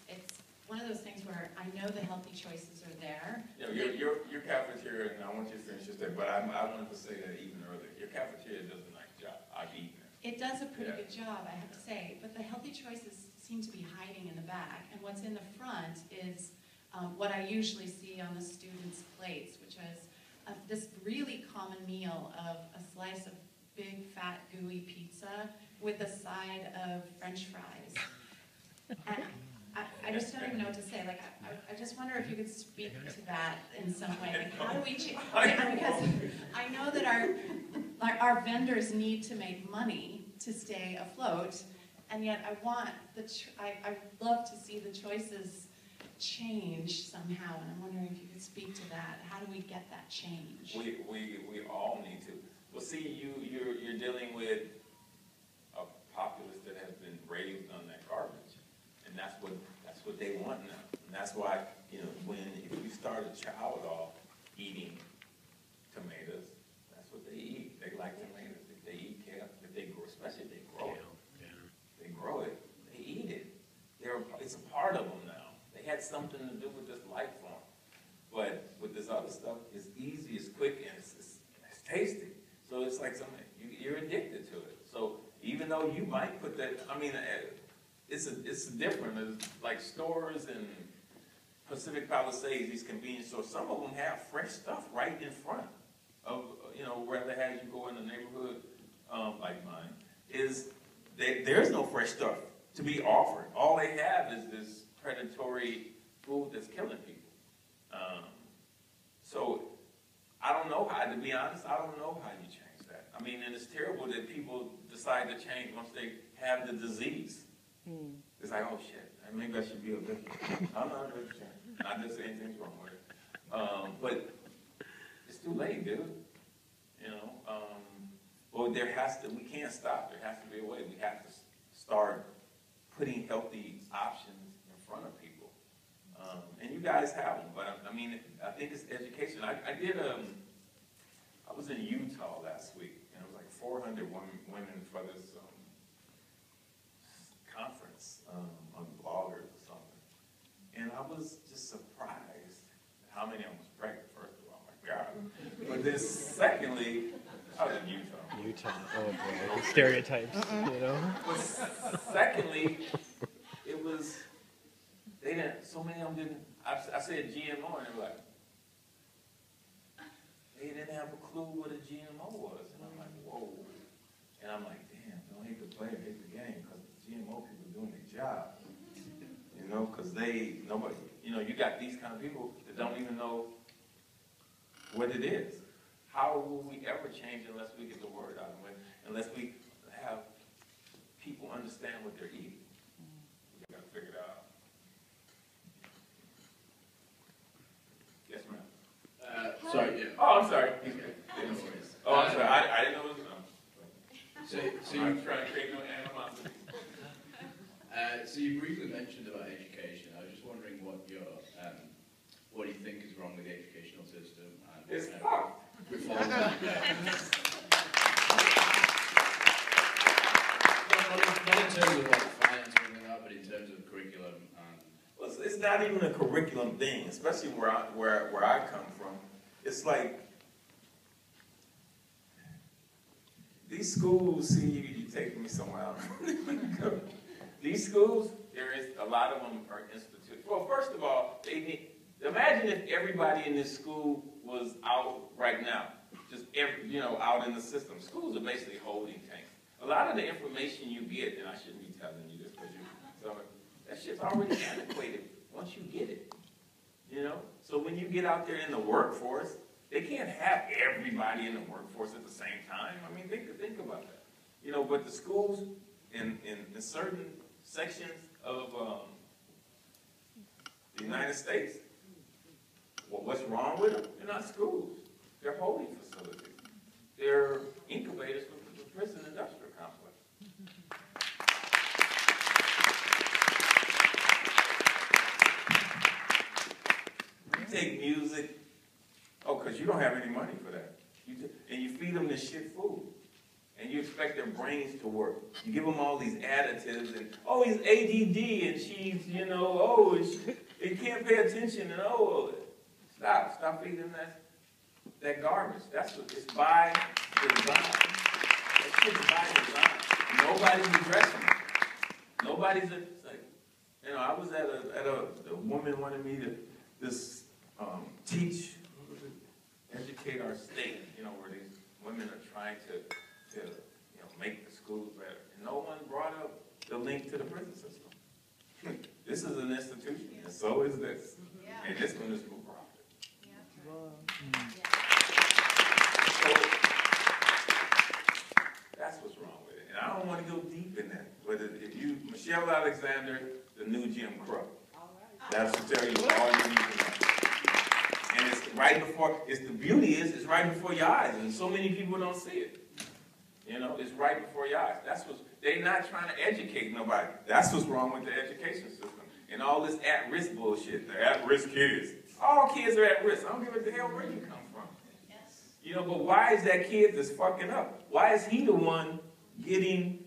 one of those things where I know the healthy choices are there. Yeah, your cafeteria, and I want you to finish your statement, but I wanted to say that even earlier. Your cafeteria does a nice job. I've eaten it. It does a pretty good job, I have to say, but the healthy choices seem to be hiding in the back, and what's in the front is what I usually see on the students' plates, which is this really common meal of a slice of big, fat, gooey pizza with a side of French fries. And I just don't even know what to say. Like, I just wonder if you could speak to that in some way. Like, how do we change? Because I know that our vendors need to make money to stay afloat, and yet I'd love to see the choices change somehow, and I'm wondering if you could speak to that. How do we get that change? We all need to. Well, see, you're dealing with a populace that has been raised on that garbage, and that's what they want now. And that's why, if you start a child off eating tomatoes, that's what they eat. They like tomatoes. If they eat kale, especially if they grow it. They grow it. They eat it. It's a part of them now. They had something to do with this life form. But with this other stuff, it's easy, it's quick, and it's tasty. So it's like something, you're addicted to it. So even though you might put that, it's different. It's like stores in Pacific Palisades, these convenience stores, some of them have fresh stuff right in front of, where they have you go in the neighborhood, like mine, there's no fresh stuff to be offered. All they have is this predatory food that's killing people. So I don't know how, to be honest, I don't know how you change that. And it's terrible that people decide to change once they have the disease. It's like, oh shit, maybe I should be a vegetarian. I'm not a vegetarian. Not that anything's wrong with it. But it's too late, dude. Well, we can't stop. There has to be a way. We have to start putting healthy options in front of people. And you guys have them, but I think it's education. I was in Utah last week, and it was like 400 women for this conference on bloggers or something. And I was just surprised how many of them was pregnant, first of all, my God. But then secondly, I was in Utah. Utah, oh boy, the stereotypes, But secondly, so many of them didn't, I said GMO, and they were like, they didn't have a clue what a GMO was. And I'm like, whoa. And I'm like, damn, don't hate the player, hate the game, because the GMO people are doing their job. Because nobody, you got these kind of people that don't even know what it is. How will we ever change unless we get the word out of it, unless we have people understand what they're eating? We got to figure it out. Yes, ma'am. Sorry, yeah. Oh, I'm sorry. Oh, I'm sorry. I didn't know it was So I'm trying to create no animosity. So you briefly mentioned about education. I was just wondering what you think is wrong with the educational system and It's fucked. reform. Not in terms of finance or anything like that, but in terms of curriculum and. Well, it's not even a curriculum thing, especially where I come from. It's like these schools. See, you taking me somewhere else. These schools, a lot of them are instituted. Well, first of all, imagine if everybody in this school was out right now, just out in the system. Schools are basically holding tanks. A lot of the information you get, and I shouldn't be telling you this, because that shit's already antiquated once you get it. So when you get out there in the workforce, they can't have everybody in the workforce at the same time. Think about that. But the schools in certain sections of the United United States. Well, what's wrong with them? They're not schools. They're holding facilities. They're incubators for the prison industrial complex. You take music, because you don't have any money for that. And you feed them this shit food. And you expect their brains to work. You give them all these additives and, oh, he's ADD and she's, you know, oh, they can't pay attention and oh, stop feeding them that garbage. That's what it's by design. That shit's by design. Nobody's addressing it. Nobody's it's like, you know, I was at a woman wanted me to teach, educate our state, you know, where these women are trying to make the schools better. And no one brought up the link to the prison system. This is an institution, and so is this. Yeah. And this one is for profit. Yeah. So that's what's wrong with it. And I don't want to go deep in that. But if you, Michelle Alexander, the new Jim Crow. That's to tell you all you need to know. And it's right before, the beauty is, it's right before your eyes, and so many people don't see it. You know, it's right before your eyes. They're not trying to educate nobody. That's what's wrong with the education system. And all this at-risk bullshit, the at-risk kids. All kids are at risk. I don't give a the hell where you come from. Yes. You know, but why is that kid that's fucking up? Why is he the one getting,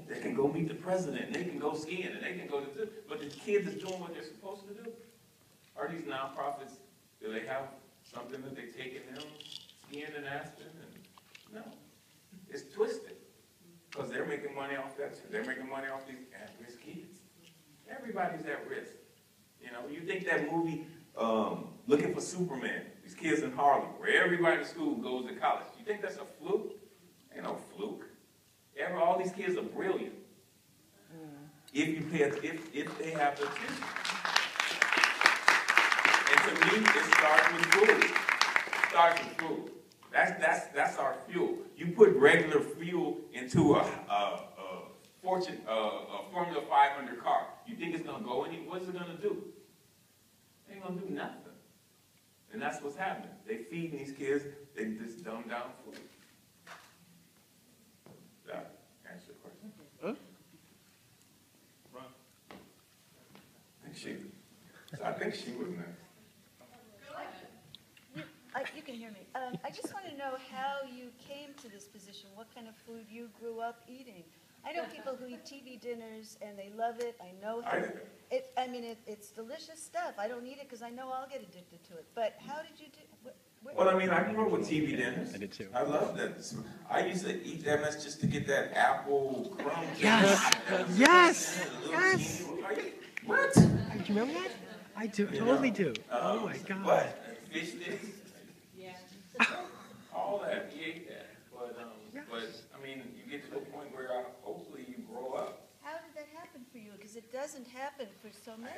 they can go meet the president, and they can go skiing, and they can go to this, but the kids is doing what they're supposed to do? Are these nonprofits, do they have something that they take in them, skiing in Aspen? No. It's twisted. Because they're making money off that too. They're making money off these at-risk kids. Everybody's at risk. You know, you think that movie, Looking for Superman, these kids in Harlem, where everybody in school goes to college. You think that's a fluke? Ain't no fluke. All these kids are brilliant. If you pay if they have the attention. And to me, it starts with food. It starts with food. That's our fuel. You put regular fuel into a Formula 500 car. You think it's gonna go any? What's it gonna do? It ain't gonna do nothing. And that's what's happening. They feeding these kids. They just dumb down food. That answer your question. Huh? Ron. I think she was next. You can hear me. I just want to know how you came to this position, what kind of food you grew up eating. I know people who eat TV dinners and they love it. I know it's delicious stuff. I don't eat it because I know I'll get addicted to it. But how did you do? Well, I mean, I grew up with TV dinners. I did too. I love that. I used to eat that mess just to get that apple crumb. Yes. Yes. Yes. What? Do you remember that? I do. Totally do. Oh my God. What? Fish sticks? Yeah. All that. You ate that. But I mean, you get to a point where hopefully you grow up. How did that happen for you? Because it doesn't happen for so many.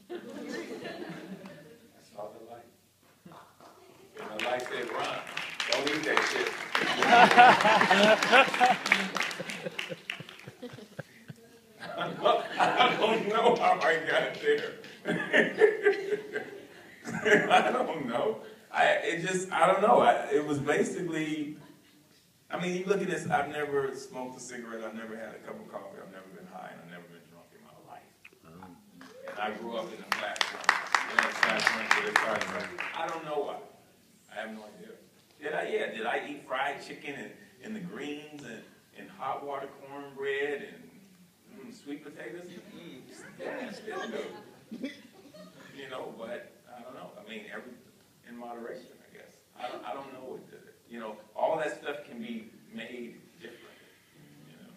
That's all the life. And the life said, Ron, don't eat that shit. I don't know how I got there. I don't know. I don't know. It was basically, I mean, you look at this, I've never smoked a cigarette, I've never had a cup of coffee, I've never been high, and I've never been drunk in my life. And I grew up in a flat joint. I don't know why. I have no idea. Did I eat fried chicken and the greens and hot water cornbread and sweet potatoes? Yeah, still do. You know, but I don't know. I mean, in moderation, I guess. I don't know what all that stuff can be made different. You know.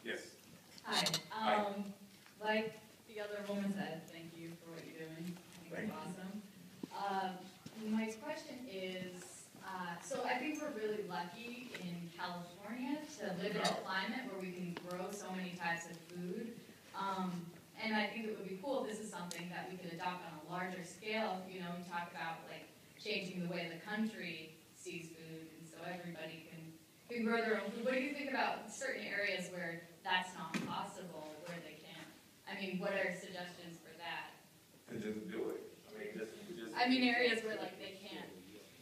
Yes. Hi. Like the other woman said, thank you for what you're doing. I think it's awesome. My question is, so I think we're really lucky in California to live in a climate where we can grow so many types of food. And I think it would be cool if this is something that we could adopt on a larger scale. You know, we talk about like changing the way the country sees food, and so everybody can grow their own food. What do you think about certain areas where that's not possible? mean areas where like they can't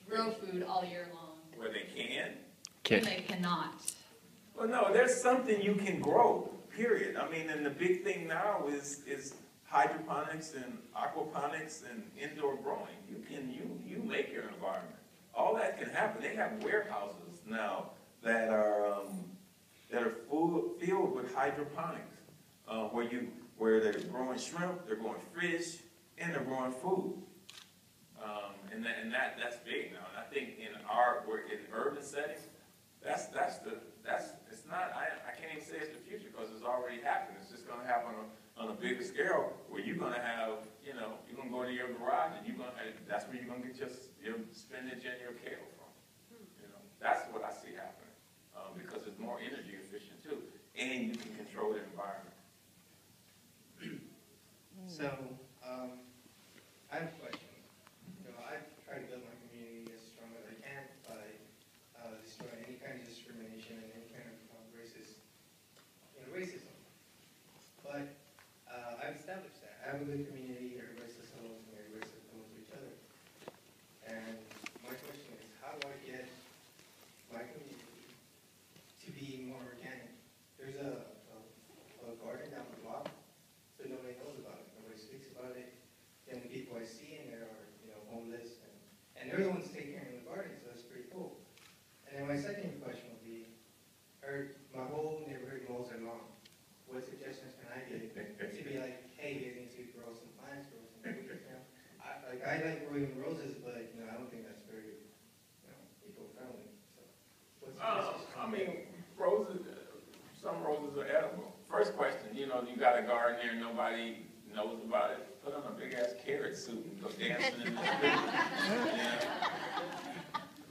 grow food all year long. Where they can? Where they cannot. Well, no, there's something you can grow, period. I mean, and the big thing now is hydroponics and aquaponics and indoor growing. You make your environment. All that can happen. They have warehouses now that are filled with hydroponics, where they're growing shrimp, they're growing fish, and they're growing food. And that's big now. And I think in urban settings, it's not, I can't even say it's the future because it's already happened. It's just going to happen on a bigger scale where you're going to have, you're going to go to your garage and that's where you're going to get your spinach and your kale from. That's what I see happening because it's more energy efficient too, and you can control the environment. So, I have a question. I try to build my community as strong as I can by destroying any kind of discrimination and any kind of racism. But I've established that. I have a good community, everybody says hello to me, everybody says hello to each other. And my question is, how do I get my community to be more organic? There's a garden down the block, so nobody knows about it. Nobody speaks about it. The only people I see in there are, homeless, and they're the ones taking care of the garden, so that's pretty cool. And then my second question would be, my whole neighborhood mows their lawn. What suggestions can I get to be like, hey, you need to grow some plants, grow some trees, I like growing roses, but, I don't think that's very, eco-friendly. So, what suggestions can I get? Roses, some roses are edible. First question, you got a garden there, nobody knows about it. Put on a big ass carrot suit and go dancing in the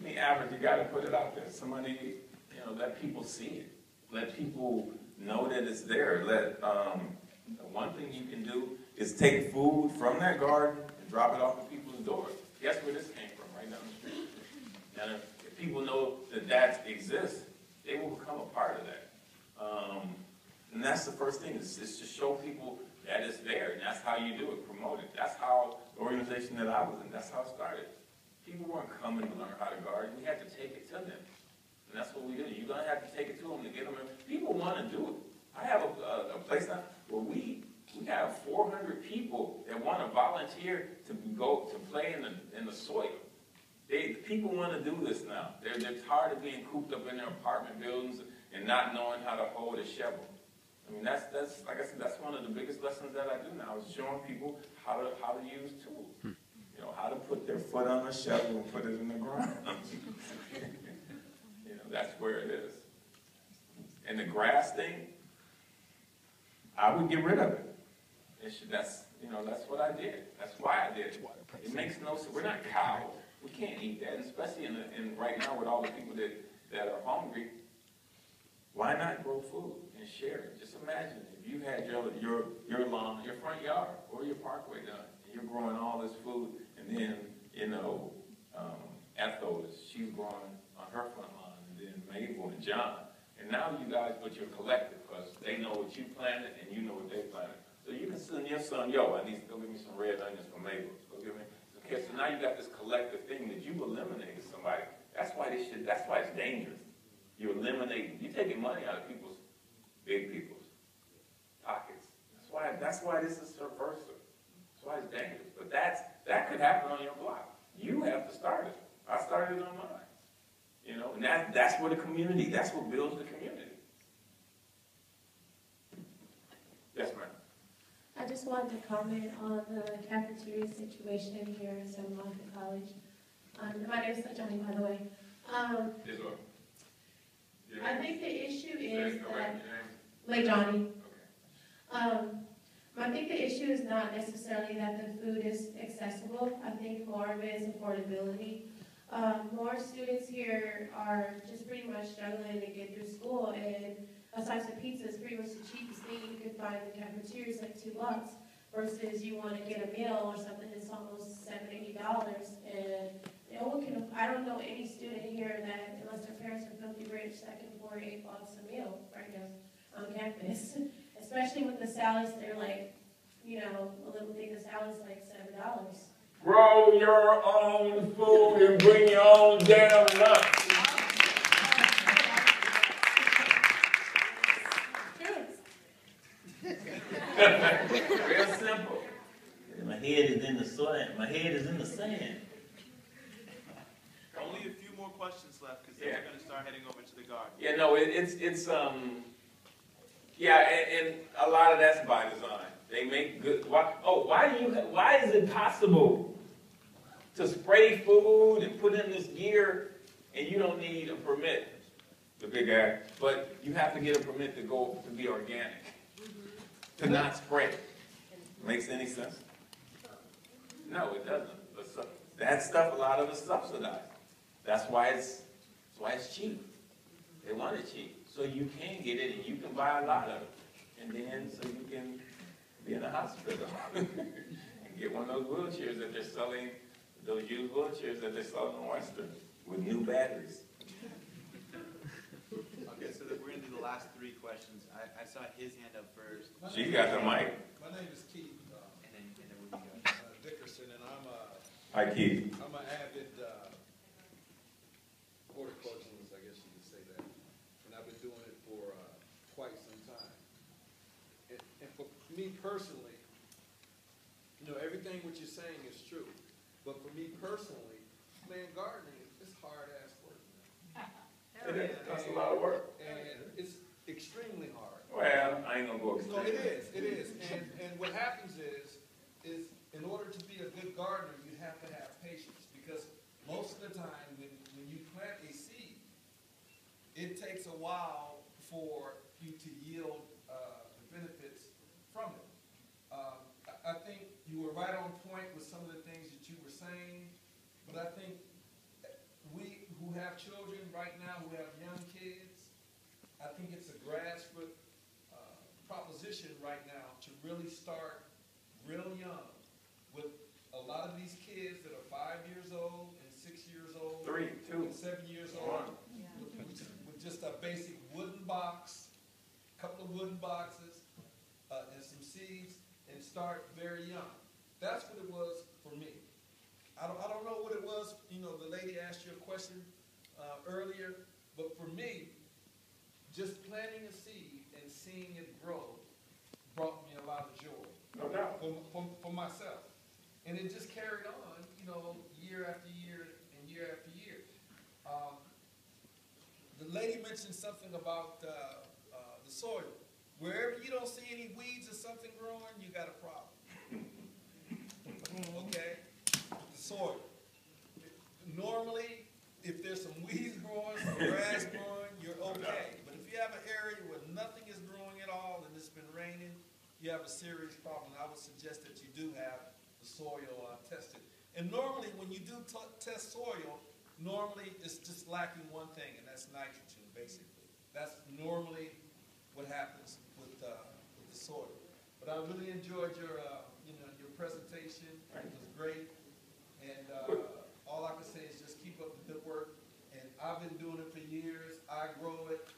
street. Average, you got to put it out there. Somebody, let people see it. Let people know that it's there. One thing you can do is take food from that garden and drop it off at people's doors. Guess where this came from? Right down the street. And if people know that exists, they will become a part of that. And that's the first thing, is to show people that it's there, and that's how you do it, promote it. That's how the organization that I was in, that's how it started. People weren't coming to learn how to garden, we had to take it to them. And that's what we did. You're going to have to take it to them to get them in. People want to do it. I have a place now where we have 400 people that want to volunteer to go to play in the soil. People want to do this now. They're tired of being cooped up in their apartment buildings and not knowing how to hold a shovel. I mean, that's like I said, that's one of the biggest lessons that I do now, is showing people how to use tools. How to put their foot on a shovel and put it in the ground. That's where it is. And the grass thing, I would get rid of it. That's what I did. That's why I did it. It makes no sense. We're not cows. We can't eat that, and especially in right now with all the people that are hungry. Why not grow food and share it? Just imagine if you had your lawn, your front yard, or your parkway done, and you're growing all this food, and then, Ethel, she's growing on her front lawn, and then Mabel and John. And now you guys, but you're collective, because they know what you planted, and you know what they planted. So you can send your son, I need to go get me some red onions from Mabel. Go get me. Okay, so now you got this collective thing that you've eliminated somebody. That's why it's dangerous. You're eliminating, you're taking money out of big people's pockets. That's why this is subversive. That's why it's dangerous. But that could happen on your block. You have to start it. I started it on mine. And that's where that's what builds the community. Yes, ma'am. I just wanted to comment on the cafeteria situation here at San Blanca College. My name is Johnny, by the way. Yes, ma'am. I think the issue is that, like Johnny, I think the issue is not necessarily that the food is accessible. I think more of it is affordability. More students here are just pretty much struggling to get through school, and a slice of pizza is pretty much the cheapest thing you can find in the cafeteria. It's like $2, versus you want to get a meal or something that's almost $70, $80, and no one can. I don't know any student here that, unless their parents are filthy rich, that can afford $8 a meal right now on campus. Especially with the salads, they're like, a little thing of salads like $7. Grow your own food and bring your own damn lunch. Real simple. My head is in the soil. My head is in the sand. Only a few more questions left, because then we're going to start heading over to the garden. Yeah, no, and a lot of that's by design. They make good. Why is it possible to spray food and put in this gear and you don't need a permit? The big guy, but you have to get a permit to be organic, to not spray. Makes any sense? No, it doesn't. That stuff, a lot of it's subsidized. That's why it's cheap. They want it cheap, so you can get it and you can buy a lot of it, and then so you can be in the hospital and get one of those wheelchairs that they're selling, those used wheelchairs that they're selling in Western with new batteries. Okay, so we're going to do the last three questions. I saw his hand up first. She got the mic. My name is Keith and then we'll be going. Dickerson, and Hi, Keith. I'm an avid horticulturalist, I guess you could say that. And I've been doing it for quite some time. And for me personally, everything what you're saying is true. But for me personally, man, gardening is hard-ass work. It is. That's a lot of work. And it's extremely hard. Well, I ain't gonna go extreme. No, it is. And what happens is in order to be a good gardener, you have to have patience, because most of the time when you plant a seed, it takes a while for you to yield the benefits from it. I think you were right on point with some of the things that you were saying, but I think we who have children right now, who have young kids, I think it's a grassroots proposition right now to really start real young with a lot of these kids that are 5 years old and 6 years old, 3, 2, and 7 years old, with just a basic wooden box, a couple of wooden boxes, and some seeds, and start very young. That's what it was for me. I don't know what it was. The lady asked you a question earlier, but for me, just planting a seed and seeing it grow brought me a lot of joy. No doubt. For myself. And it just carried on, year after year and year after year. The lady mentioned something about the soil. Wherever you don't see any weeds or something growing, you got a problem. Okay? The soil. Normally, if there's some weeds growing, some grass growing, you're okay. But if you have an area where nothing is growing at all and it's been raining, you have a serious problem. I would suggest that you do have the soil tested. And normally, when you do test soil, normally it's just lacking one thing, and that's nitrogen, basically. That's normally what happens with the soil. But I really enjoyed your presentation. It was great. And all I can say is just keep up the good work. And I've been doing it for years. I grow it.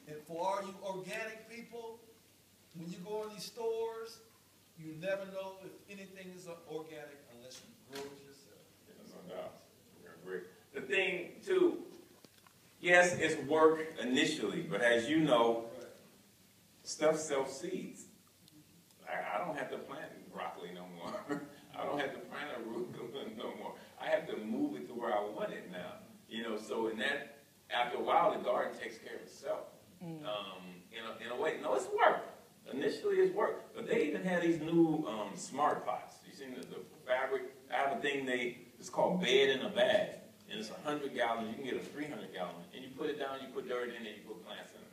And for all you organic people, when you go in these stores, you never know if anything is organic unless you grow it yourself. No doubt. Great. The thing, too, yes, it's work initially, but as you know, stuff self-seeds. I don't have to plant broccoli no more. I don't have to plant arugula no more. I have to move it to where I want it now. So in that, after a while, the garden takes care of itself. In a way, no, it's work. Initially, it's work. But they even have these new smart pots. You seen the fabric? I have a thing it's called bed in a bag. And it's 100 gallons. You can get a 300 gallon. And you put it down, you put dirt in it, you put plants in it.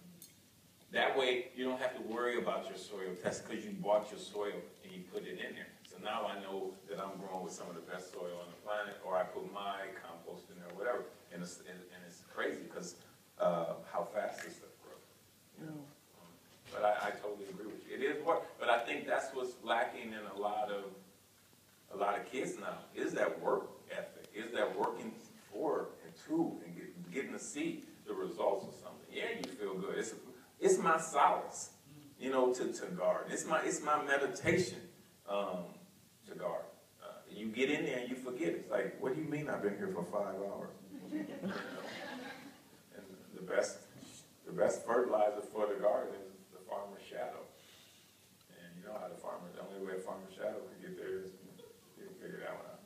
That way, you don't have to worry about your soil test because you bought your soil and you put it in there. So now I know that I'm growing with some of the best soil on the planet, or I put my compost in there or whatever. And it's crazy because how fast this stuff grows. But I totally agree with you. It is work, but I think that's what's lacking in a lot of kids now. Is that work ethic? Is that working for and to and getting to see the results of something? Yeah, you feel good. It's my solace, to garden. It's my meditation to garden. you get in there and you forget. It's like, what do you mean I've been here for 5 hours? You know? And the best fertilizer for the garden is the farmer's shadow. And you know how the only way a farmer's shadow can get there is to figure that one out.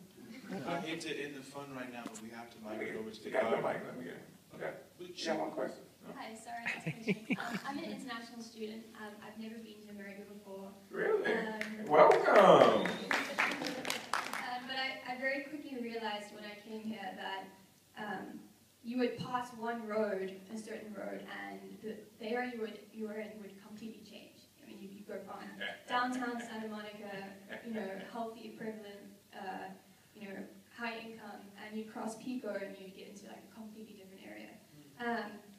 I hate to end the fun right now, but we have to migrate over to the You got the garden. mic, let me get it. Okay. You have one question? No? Hi, sorry, last question. I'm an international student. I've never been to America before. Really? Welcome. But I very quickly realized when I came here that you would pass one road, a certain road, and the area you were in would completely change. I mean, you go from downtown Santa Monica, healthy, prevalent, high income, and you cross Pico and you get into like a completely different area.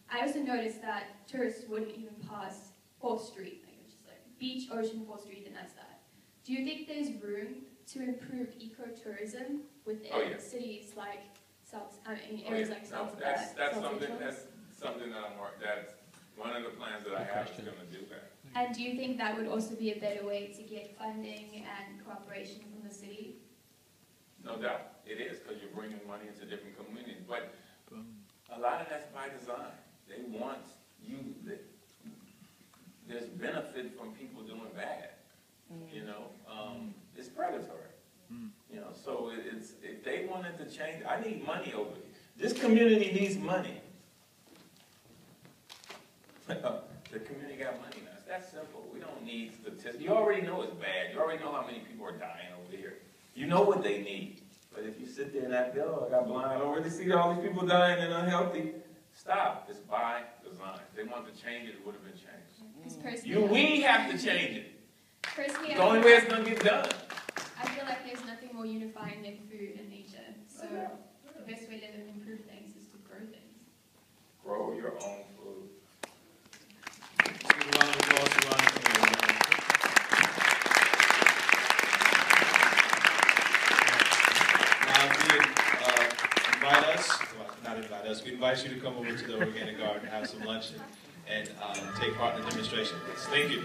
I also noticed that tourists wouldn't even pass 4th Street, like it's just like beach, ocean, 4th Street, and that's that. Do you think there's room to improve ecotourism within cities like areas like South? That's something that's one of the plans that I have is going to do that. And do you think that would also be a better way to get funding and cooperation from the city? No doubt, it is, because you're bringing money into different communities. But a lot of that's by design. They want you. There's benefit from people doing bad. It's predatory. So it's if they wanted to change, I need money over here. This community needs money. The community got money now. It's that simple. We don't need statistics. You already know it's bad. You already know how many people are dying over here. You know what they need. But if you sit there and act, oh, I got blind, I already see all these people dying and unhealthy. Stop. It's by design. If they wanted to change it, it would have been changed. We have to change it. Personally, the only way it's going to get done. I feel like there's nothing more unifying than food and nature. So the best way to improve things is to grow things. Grow your own food. Let's give a round of applause to Ron. Now, if you we invite you to come over to the organic garden, have some lunch, and take part in the demonstration. Thank you.